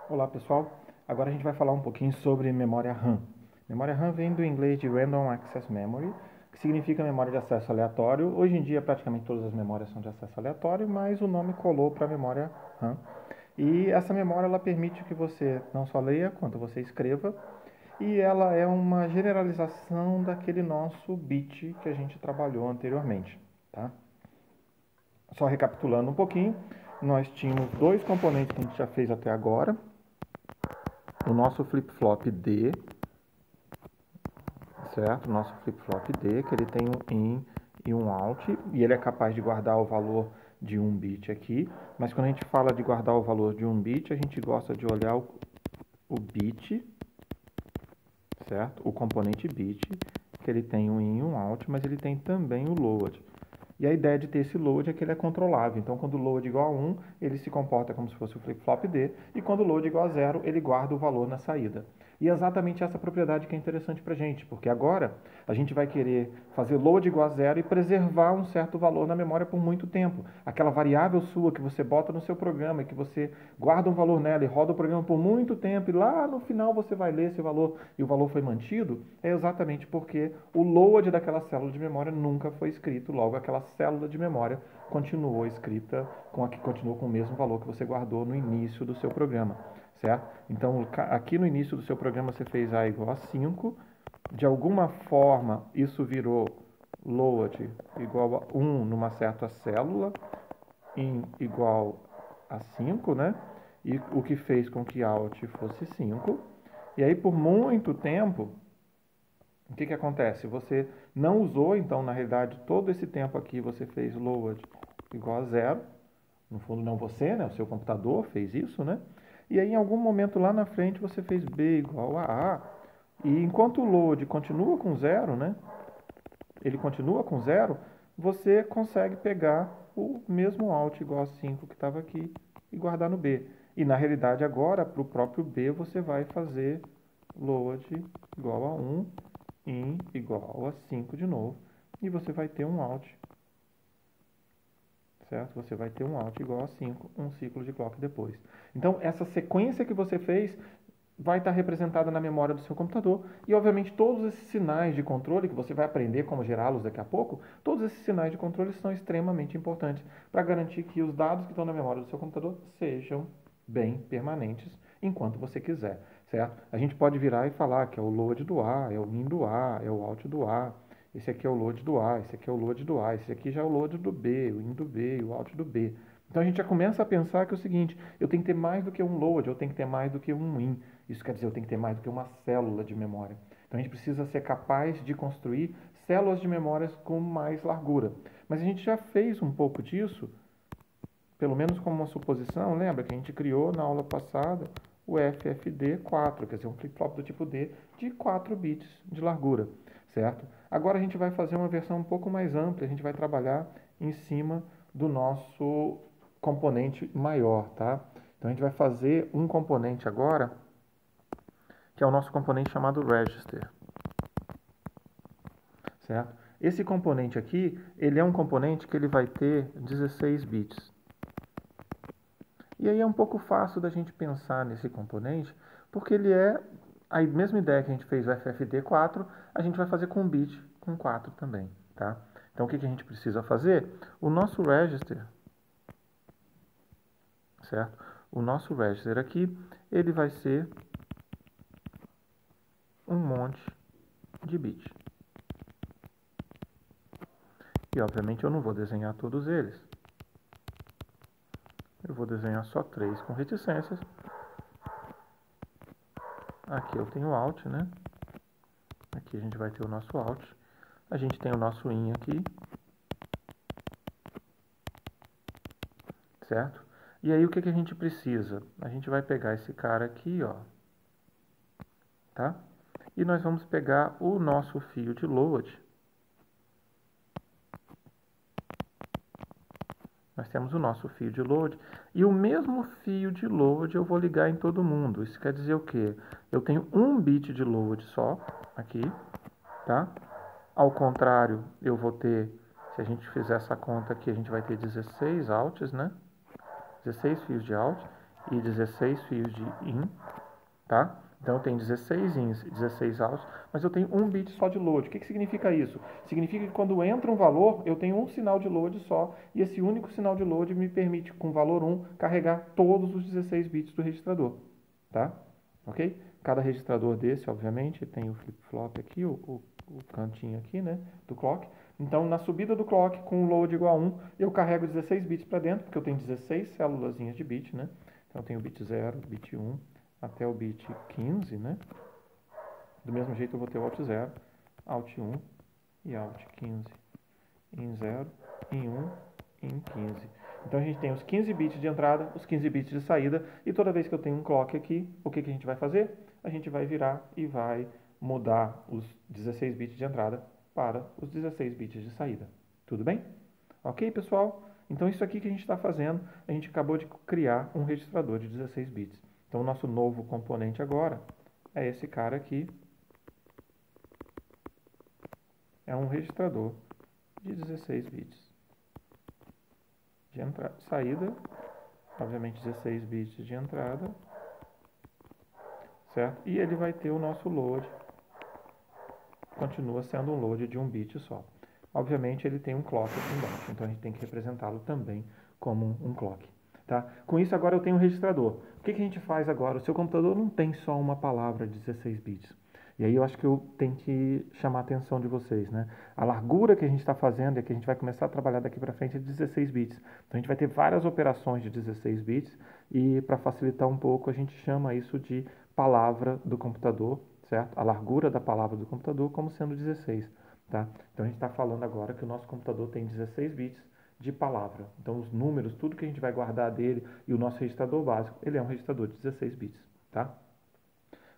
Olá pessoal, agora a gente vai falar um pouquinho sobre memória RAM. Memória RAM vem do inglês de Random Access Memory, que significa memória de acesso aleatório. Hoje em dia praticamente todas as memórias são de acesso aleatório, mas o nome colou para memória RAM. E essa memória ela permite que você não só leia, quanto você escreva, e ela é uma generalização daquele nosso bit que a gente trabalhou anteriormente, tá? Só recapitulando um pouquinho, nós tínhamos dois componentes que a gente já fez até agora. O nosso flip-flop D, certo? O nosso flip-flop D, que ele tem um IN e um OUT, e ele é capaz de guardar o valor de um bit aqui, mas quando a gente fala de guardar o valor de um bit, a gente gosta de olhar o bit, certo? O componente bit, que ele tem um IN e um OUT, mas ele tem também o load. E a ideia de ter esse load é que ele é controlável. Então, quando o load é igual a 1, ele se comporta como se fosse o flip-flop D, e quando o load é igual a 0, ele guarda o valor na saída. E é exatamente essa propriedade que é interessante para a gente, porque agora a gente vai querer fazer load igual a 0 e preservar um certo valor na memória por muito tempo. Aquela variável sua que você bota no seu programa e que você guarda um valor nela e roda o programa por muito tempo, e lá no final você vai ler esse valor e o valor foi mantido, é exatamente porque o load daquela célula de memória nunca foi escrito, logo aquela célula de memória continuou escrita, continuou com o mesmo valor que você guardou no início do seu programa, certo? Então, aqui no início do seu programa você fez A igual a 5, de alguma forma isso virou load igual a 1 numa certa célula, in igual a 5, né? E o que fez com que out fosse 5. E aí, por muito tempo, o que acontece? Você não usou, então, na realidade, todo esse tempo aqui você fez load igual a 0. No fundo, não você, né? O seu computador fez isso, né? E aí, em algum momento lá na frente, você fez B igual a A. E enquanto o load continua com 0, né? Ele continua com 0, você consegue pegar o mesmo out igual a 5 que estava aqui e guardar no B. E na realidade, agora, para o próprio B, você vai fazer load igual a 1, in igual a 5 de novo, e você vai ter um out, certo? Você vai ter um out igual a 5, um ciclo de clock depois. Então, essa sequência que você fez vai estar representada na memória do seu computador, e obviamente todos esses sinais de controle, que você vai aprender como gerá-los daqui a pouco, todos esses sinais de controle são extremamente importantes para garantir que os dados que estão na memória do seu computador sejam bem permanentes enquanto você quiser, certo? A gente pode virar e falar que é o load do A, é o in do A, é o out do A, esse aqui é o load do A, esse aqui é o load do A, esse aqui já é o load do B, o in do B, o out do B. Então a gente já começa a pensar que é o seguinte, eu tenho que ter mais do que um load, eu tenho que ter mais do que um in. Isso quer dizer, eu tenho que ter mais do que uma célula de memória. Então a gente precisa ser capaz de construir células de memórias com mais largura. Mas a gente já fez um pouco disso, pelo menos como uma suposição, lembra que a gente criou na aula passada o FFD4, quer dizer, um flip-flop do tipo D de 4 bits de largura, certo? Agora a gente vai fazer uma versão um pouco mais ampla, a gente vai trabalhar em cima do nosso componente maior, tá? Então a gente vai fazer um componente agora, que é o nosso componente chamado register, certo? Esse componente aqui, ele é um componente que ele vai ter 16 bits. E aí é um pouco fácil da gente pensar nesse componente, porque ele é a mesma ideia que a gente fez o FFD4, a gente vai fazer com um bit com 4 também, tá? Então o que a gente precisa fazer? O nosso register, certo? O nosso register aqui, ele vai ser um monte de bits. E obviamente eu não vou desenhar todos eles. Eu vou desenhar só 3 com reticências. Aqui eu tenho o out, né? Aqui a gente vai ter o nosso out. A gente tem o nosso in aqui. Certo? E aí o que a gente precisa? A gente vai pegar esse cara aqui, ó. Tá? E nós vamos pegar o nosso fio de load. Nós temos o nosso fio de load. E o mesmo fio de load eu vou ligar em todo mundo. Isso quer dizer o quê? Eu tenho um bit de load só, aqui, tá? Ao contrário, eu vou ter, se a gente fizer essa conta aqui, a gente vai ter 16 outs, né? 16 fios de out. e 16 fios de in, tá? Então eu tenho 16 ins e 16 outs, mas eu tenho um bit só de load. O que significa isso? Significa que quando entra um valor, eu tenho um sinal de load só, e esse único sinal de load me permite, com o valor 1, carregar todos os 16 bits do registrador, tá? Ok? Cada registrador desse, obviamente, tem o flip-flop aqui, o cantinho aqui, né, do clock. Então, na subida do clock, com o load igual a 1, eu carrego 16 bits para dentro, porque eu tenho 16 célulazinhas de bit, né? Então, eu tenho o bit 0, bit 1, até o bit 15, né? Do mesmo jeito, eu vou ter o out 0, out 1 e out 15. In 0, in 1, in 15. Então, a gente tem os 15 bits de entrada, os 15 bits de saída, e toda vez que eu tenho um clock aqui, o que a gente vai fazer? A gente vai virar e vai mudar os 16 bits de entrada para os 16 bits de saída. Tudo bem? Ok, pessoal? Então, isso aqui que a gente está fazendo, a gente acabou de criar um registrador de 16 bits. Então, o nosso novo componente agora é esse cara aqui. É um registrador de 16 bits. De saída, obviamente 16 bits de entrada, certo? E ele vai ter o nosso load, continua sendo um load de um bit só. Obviamente ele tem um clock aqui embaixo, então a gente tem que representá-lo também como um clock. Tá? Com isso agora eu tenho um registrador. O que a gente faz agora? O seu computador não tem só uma palavra de 16 bits. E aí eu acho que eu tenho que chamar a atenção de vocês, né? A largura que a gente está fazendo, é que a gente vai começar a trabalhar daqui para frente, é de 16 bits. Então a gente vai ter várias operações de 16 bits e para facilitar um pouco a gente chama isso de palavra do computador, certo? A largura da palavra do computador como sendo 16, tá? Então a gente está falando agora que o nosso computador tem 16 bits de palavra. Então os números, tudo que a gente vai guardar dele e o nosso registrador básico, ele é um registrador de 16 bits, tá?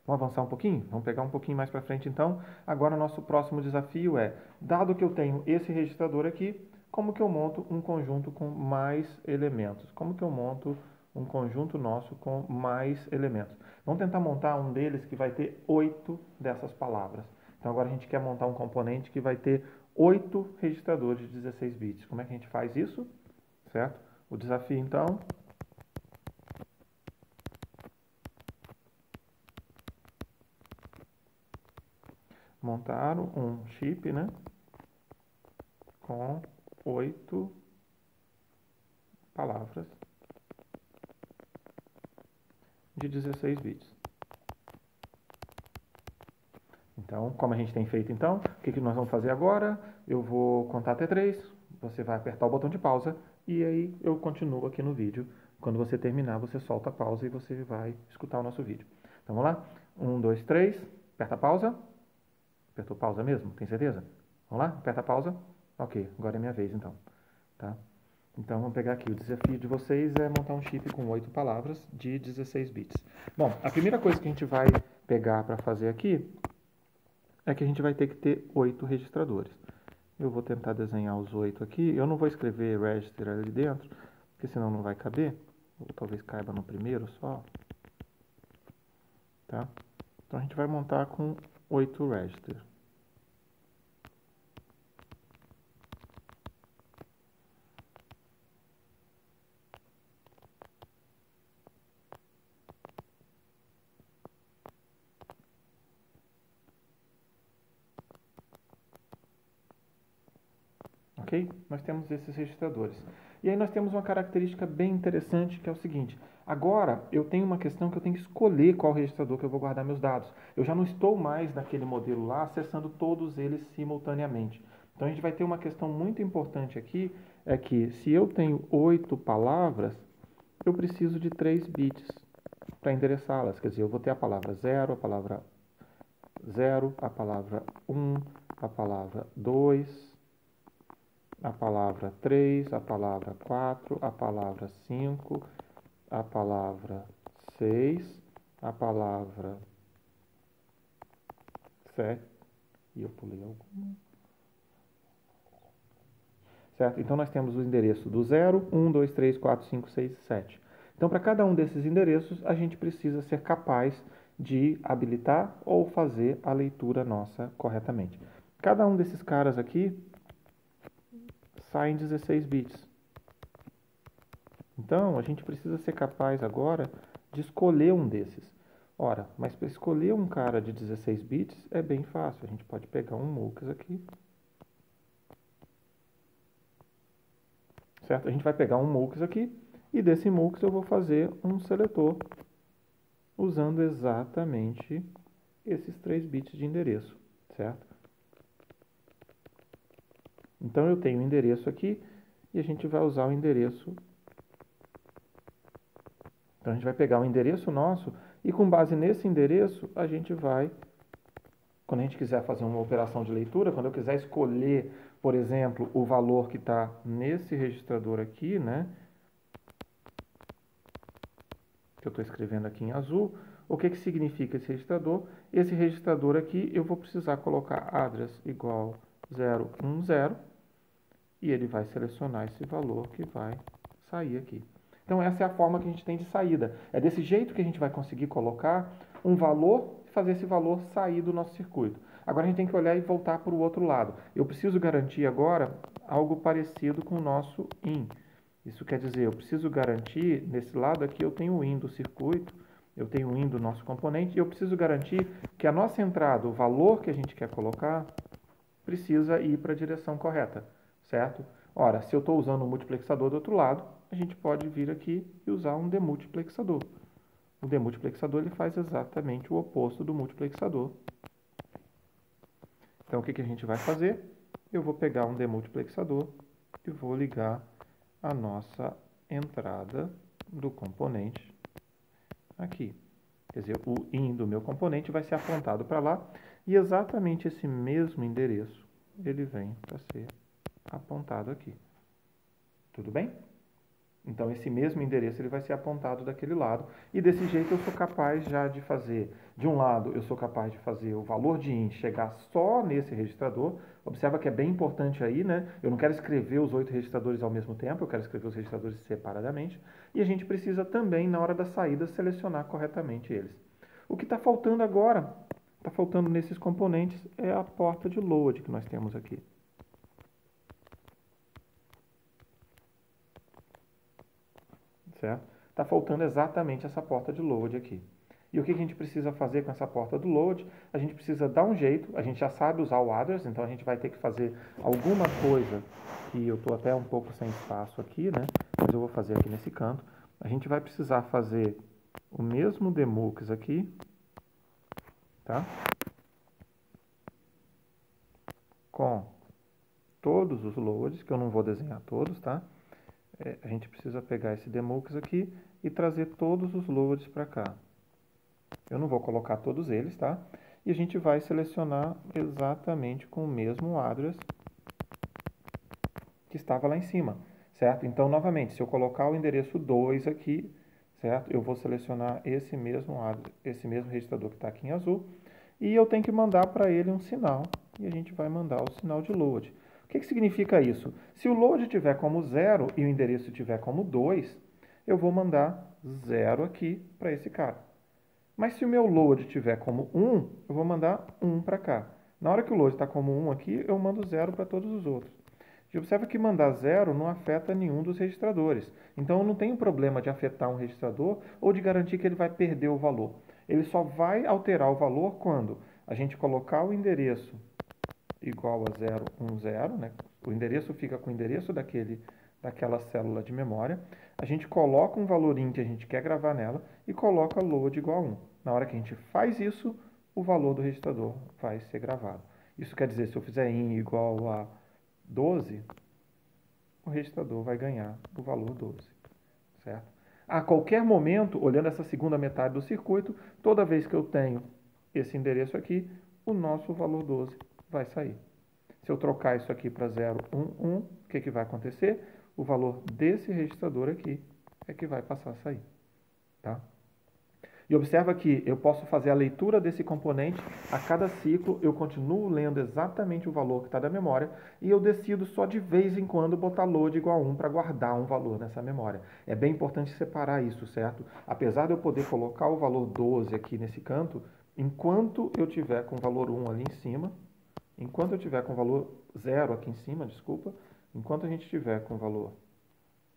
Vamos avançar um pouquinho? Vamos pegar um pouquinho mais para frente então. Agora o nosso próximo desafio é, dado que eu tenho esse registrador aqui, como que eu monto um conjunto com mais elementos? Como que eu monto um conjunto nosso com mais elementos? Vamos tentar montar um deles que vai ter 8 dessas palavras. Então agora a gente quer montar um componente que vai ter 8 registradores de 16 bits. Como é que a gente faz isso? Certo? O desafio então montar um chip, né, com 8 palavras de 16 bits. Então, como a gente tem feito então, o que nós vamos fazer agora? Eu vou contar até 3, você vai apertar o botão de pausa e aí eu continuo aqui no vídeo. Quando você terminar, você solta a pausa e você vai escutar o nosso vídeo. Então, vamos lá? 1, 2, 3, aperta a pausa. Apertou pausa mesmo? Tem certeza? Vamos lá? Aperta a pausa. Ok, agora é minha vez então. Tá? Então, vamos pegar aqui. O desafio de vocês é montar um chip com 8 palavras de 16 bits. Bom, a primeira coisa que a gente vai pegar para fazer aqui é que a gente vai ter que ter 8 registradores. Eu vou tentar desenhar os 8 aqui. Eu não vou escrever register ali dentro, porque senão não vai caber. Ou talvez caiba no primeiro só. Tá? Então, a gente vai montar com 8 registers. Ok? Nós temos esses registradores. E aí nós temos uma característica bem interessante, que é o seguinte. Agora, eu tenho uma questão que eu tenho que escolher qual registrador que eu vou guardar meus dados. Eu já não estou mais naquele modelo lá, acessando todos eles simultaneamente. Então, a gente vai ter uma questão muito importante aqui, é que se eu tenho 8 palavras, eu preciso de 3 bits para endereçá-las. Quer dizer, eu vou ter a palavra 0, a palavra 0, a palavra 1, a palavra 2... a palavra 3, a palavra 4, a palavra 5, a palavra 6, a palavra 7, e eu pulei alguma. Certo? Então, nós temos o endereço do 0, 1, 2, 3, 4, 5, 6 e 7. Então, para cada um desses endereços, a gente precisa ser capaz de habilitar ou fazer a leitura nossa corretamente. Cada um desses caras aqui sai em 16 bits. Então, a gente precisa ser capaz agora de escolher um desses. Ora, mas para escolher um cara de 16 bits é bem fácil. A gente pode pegar um MUX aqui. Certo? A gente vai pegar um MUX aqui e desse MUX eu vou fazer um seletor usando exatamente esses 3 bits de endereço, certo? Então eu tenho o endereço aqui e a gente vai usar o endereço. Então a gente vai pegar o endereço nosso e com base nesse endereço a gente vai, quando a gente quiser fazer uma operação de leitura, quando eu quiser escolher, por exemplo, o valor que está nesse registrador aqui, né? Que eu estou escrevendo aqui em azul, o que significa esse registrador? Esse registrador aqui eu vou precisar colocar address igual 010 e ele vai selecionar esse valor que vai sair aqui. Então essa é a forma que a gente tem de saída. É desse jeito que a gente vai conseguir colocar um valor e fazer esse valor sair do nosso circuito. Agora a gente tem que olhar e voltar para o outro lado. Eu preciso garantir agora algo parecido com o nosso IN. Isso quer dizer, eu preciso garantir, nesse lado aqui eu tenho o IN do circuito, eu tenho o IN do nosso componente, e eu preciso garantir que a nossa entrada, o valor que a gente quer colocar, precisa ir para a direção correta, certo? Ora, se eu estou usando um multiplexador do outro lado, a gente pode vir aqui e usar um demultiplexador. O demultiplexador ele faz exatamente o oposto do multiplexador. Então, o que a gente vai fazer? Eu vou pegar um demultiplexador e vou ligar a nossa entrada do componente aqui. Quer dizer, o IN do meu componente vai ser apontado para lá e exatamente esse mesmo endereço ele vem para ser apontado aqui. Tudo bem? Então, esse mesmo endereço ele vai ser apontado daquele lado. E desse jeito eu sou capaz já de fazer, de um lado, eu sou capaz de fazer o valor de IN chegar só nesse registrador. Observa que é bem importante aí, né? Eu não quero escrever os 8 registradores ao mesmo tempo, eu quero escrever os registradores separadamente. E a gente precisa também, na hora da saída, selecionar corretamente eles. O que está faltando agora, está faltando nesses componentes, é a porta de load que nós temos aqui. Certo? Está faltando exatamente essa porta de load aqui. E o que a gente precisa fazer com essa porta do load? A gente precisa dar um jeito, a gente já sabe usar o address, então a gente vai ter que fazer alguma coisa, que eu estou até um pouco sem espaço aqui, né? Mas eu vou fazer aqui nesse canto. A gente vai precisar fazer o mesmo demux aqui, tá? Com todos os loads, que eu não vou desenhar todos, tá? A gente precisa pegar esse demux aqui e trazer todos os loads para cá. Eu não vou colocar todos eles, tá? E a gente vai selecionar exatamente com o mesmo address que estava lá em cima, certo? Então, novamente, se eu colocar o endereço 2 aqui, certo? Eu vou selecionar esse mesmo registrador que está aqui em azul e eu tenho que mandar para ele um sinal e a gente vai mandar o sinal de load. O que significa isso? Se o load tiver como 0 e o endereço tiver como 2, eu vou mandar 0 aqui para esse cara. Mas se o meu load tiver como 1, eu vou mandar 1 para cá. Na hora que o load está como 1 aqui, eu mando 0 para todos os outros. E observa que mandar 0 não afeta nenhum dos registradores. Então, eu não tenho problema de afetar um registrador ou de garantir que ele vai perder o valor. Ele só vai alterar o valor quando a gente colocar o endereço igual a 010, né? O endereço fica com o endereço daquela célula de memória. A gente coloca um valor IN que a gente quer gravar nela e coloca load igual a 1. Na hora que a gente faz isso, o valor do registrador vai ser gravado. Isso quer dizer, se eu fizer IN igual a 12, o registrador vai ganhar o valor 12, certo? A qualquer momento, olhando essa segunda metade do circuito, toda vez que eu tenho esse endereço aqui, o nosso valor 12 vai sair. Se eu trocar isso aqui para 011, o que vai acontecer? O valor desse registrador aqui é que vai passar a sair, tá? E observa que eu posso fazer a leitura desse componente, a cada ciclo eu continuo lendo exatamente o valor que está da memória e eu decido só de vez em quando botar load igual a 1 para guardar um valor nessa memória. É bem importante separar isso, certo? Apesar de eu poder colocar o valor 12 aqui nesse canto, enquanto eu tiver com o valor 1 ali em cima, enquanto eu tiver com o valor 0 aqui em cima, desculpa, enquanto a gente tiver com o valor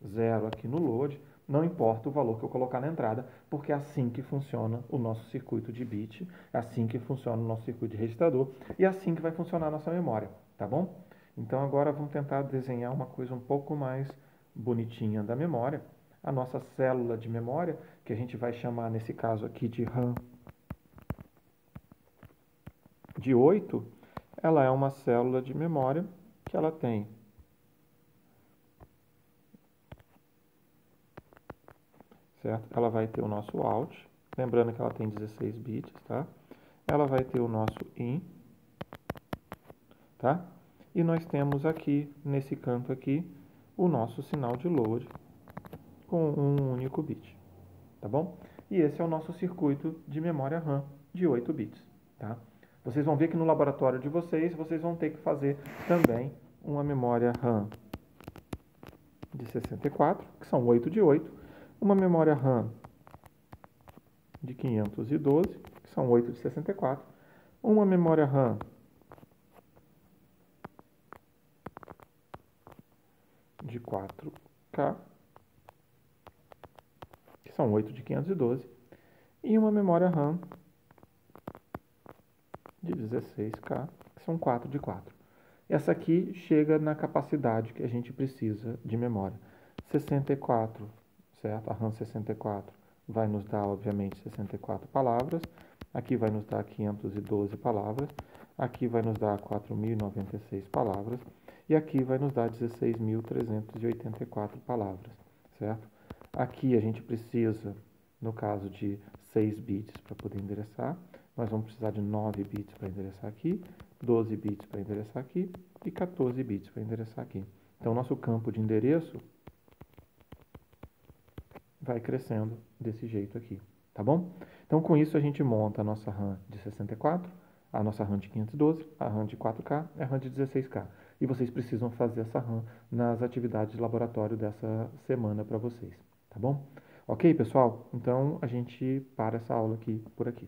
0 aqui no load, não importa o valor que eu colocar na entrada, porque é assim que funciona o nosso circuito de bit, é assim que funciona o nosso circuito de registrador e é assim que vai funcionar a nossa memória, tá bom? Então agora vamos tentar desenhar uma coisa um pouco mais bonitinha da memória. A nossa célula de memória, que a gente vai chamar nesse caso aqui de RAM de 8, ela é uma célula de memória que ela tem certo? Ela vai ter o nosso out, lembrando que ela tem 16 bits, tá? Ela vai ter o nosso in, tá? E nós temos aqui, nesse canto aqui, o nosso sinal de load com um único bit, tá bom? E esse é o nosso circuito de memória RAM de 8 bits, tá? Vocês vão ver que no laboratório de vocês vão ter que fazer também uma memória RAM de 64, que são 8 de 8, uma memória RAM de 512, que são 8 de 64, uma memória RAM de 4K, que são 8 de 512, e uma memória RAM de 16K, que são 4 de 4. Essa aqui chega na capacidade que a gente precisa de memória. 64, certo? A RAM 64 vai nos dar, obviamente, 64 palavras. Aqui vai nos dar 512 palavras. Aqui vai nos dar 4.096 palavras. E aqui vai nos dar 16.384 palavras, certo? Aqui a gente precisa, no caso de 6 bits para poder endereçar, nós vamos precisar de 9 bits para endereçar aqui, 12 bits para endereçar aqui e 14 bits para endereçar aqui. Então, nosso campo de endereço vai crescendo desse jeito aqui, tá bom? Então, com isso, a gente monta a nossa RAM de 64, a nossa RAM de 512, a RAM de 4K e a RAM de 16K. E vocês precisam fazer essa RAM nas atividades de laboratório dessa semana para vocês, tá bom? Ok, pessoal? Então, a gente para essa aula aqui por aqui.